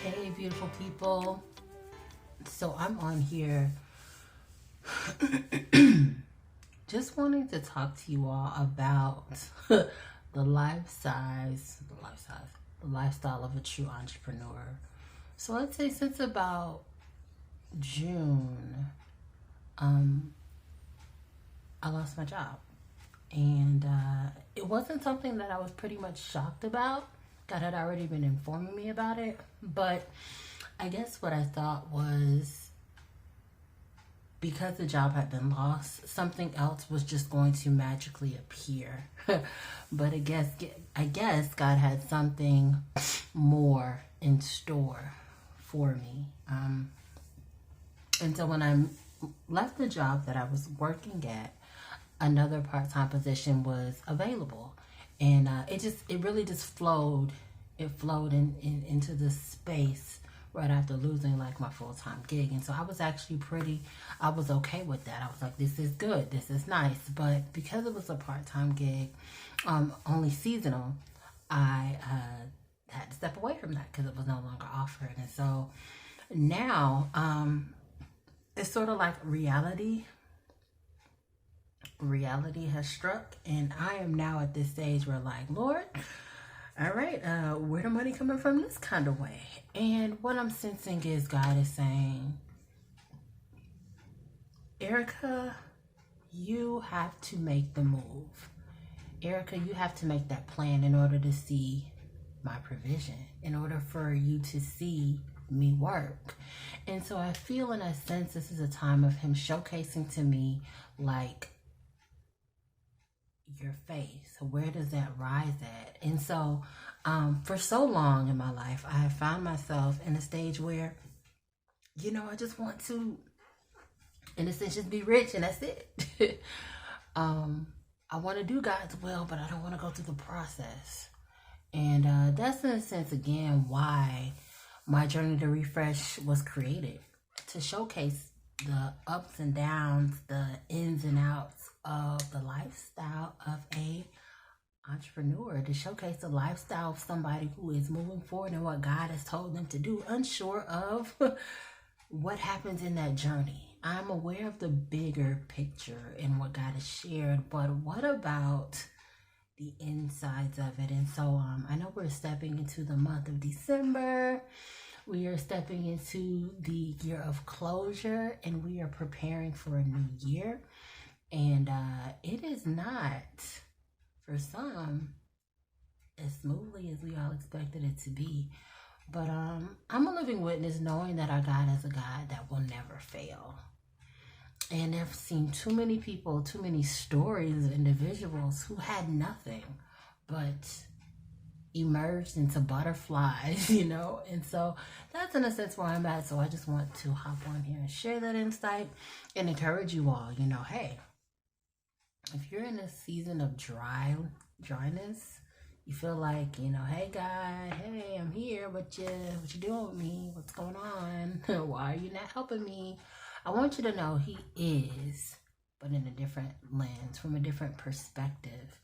Hey, beautiful people. So I'm on here just wanting to talk to you all about the lifestyle of a true entrepreneur. So I'd say since about June, um, I lost my job. And it wasn't something that I was pretty much shocked about. God had already been informing me about it. But I guess what I thought was because the job had been lost, something else was just going to magically appear. But I guess God had something more in store for me. And so when I left the job that I was working at, another part-time position was available, and it really just flowed. It flowed into the space right after losing like my full-time gig. And so I was okay with that. I was like, this is good, this is nice. But because it was a part-time gig, only seasonal, I had to step away from that because it was no longer offered. And so now it's sort of like reality has struck, and I am now at this stage where, like, Lord, all right, where the money coming from this kind of way? And what I'm sensing is God is saying, Erica, you have to make the move. Erica, you have to make that plan in order to see my provision, in order for you to see me work. And so I feel, in a sense, this is a time of him showcasing to me, like, your faith. Where does that rise at? And so for so long in my life, I have found myself in a stage where, I just want to, in a sense, just be rich and that's it. I want to do God's will, but I don't want to go through the process. And that's, in a sense, again, why my journey to refresh was created, to showcase the ups and downs, the ins and outs of the lifestyle of a entrepreneur, to showcase the lifestyle of somebody who is moving forward in what God has told them to do, unsure of what happens in that journey. I'm aware of the bigger picture and what God has shared, but what about the insides of it? And so I know we're stepping into the month of December. We are stepping into the year of closure, and we are preparing for a new year. And it is not, for some, as smoothly as we all expected it to be. But I'm a living witness knowing that our God is a God that will never fail. And I've seen too many people, too many stories of individuals who had nothing but emerged into butterflies, and so that's, in a sense, where I'm at. So I just want to hop on here and share that insight and encourage you all, hey, if you're in a season of dryness, you feel like, hey God, hey, I'm here, what you doing with me? What's going on? Why are you not helping me? I want you to know he is, but in a different lens, from a different perspective.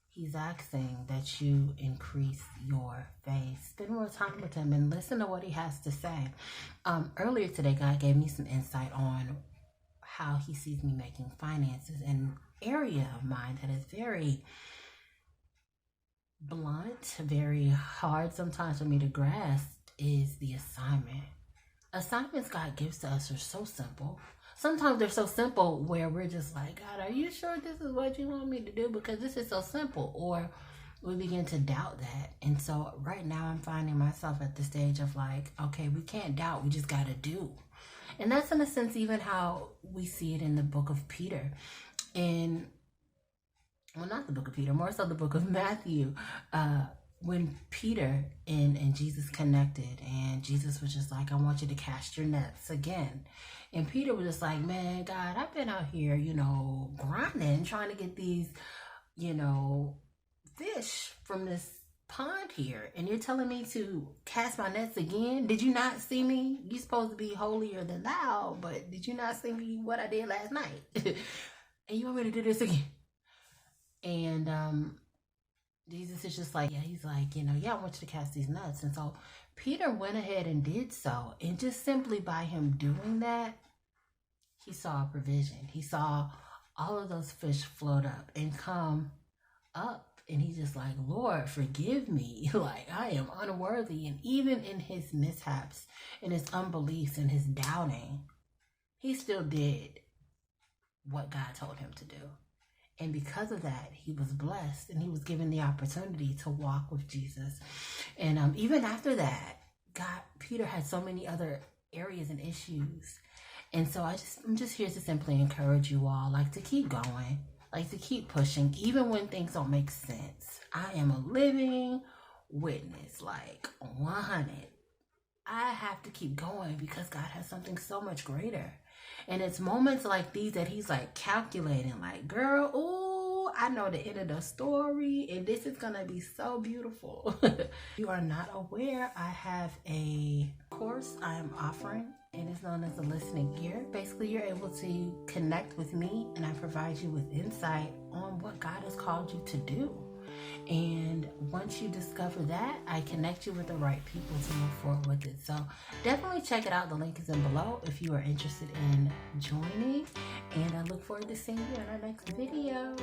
He's asking that you increase your faith. Spend more time with him and listen to what he has to say. Earlier today, God gave me some insight on how he sees me making finances. An area of mine that is very blunt, very hard sometimes for me to grasp is the assignment. Assignments God gives to us are so simple. Sometimes they're so simple where we're just like, God, are you sure this is what you want me to do? Because this is so simple. Or we begin to doubt that. And so right now I'm finding myself at the stage of like, okay, we can't doubt, we just got to do. And that's, in a sense, even how we see it in the book of Peter. Not the book of Peter, more so the book of Matthew. When Peter and Jesus connected, and Jesus was just like, I want you to cast your nets again. And Peter was just like, man, God, I've been out here, grinding, trying to get these, fish from this pond here. And you're telling me to cast my nets again? Did you not see me? You're supposed to be holier than thou, but did you not see me what I did last night? And you want me to do this again? And Jesus is just like, yeah, he's like, yeah, I want you to cast these nuts. And so Peter went ahead and did so. And just simply by him doing that, he saw a provision. He saw all of those fish float up and come up. And he's just like, Lord, forgive me. Like, I am unworthy. And even in his mishaps, in his unbeliefs, and his doubting, he still did what God told him to do. And because of that, he was blessed and he was given the opportunity to walk with Jesus. And even after that, Peter had so many other areas and issues. And so I'm just here to simply encourage you all, like, to keep going, like, to keep pushing, even when things don't make sense. I am a living witness, like 100. I have to keep going because God has something so much greater. And it's moments like these that he's like calculating, like, girl, ooh, I know the end of the story and this is gonna be so beautiful. You are not aware, I have a course I am offering. It is known as the listening ear. Basically, you're able to connect with me and I provide you with insight on what God has called you to do. And once you discover that, I connect you with the right people to move forward with it. So definitely check it out. The link is in below if you are interested in joining. And I look forward to seeing you in our next video.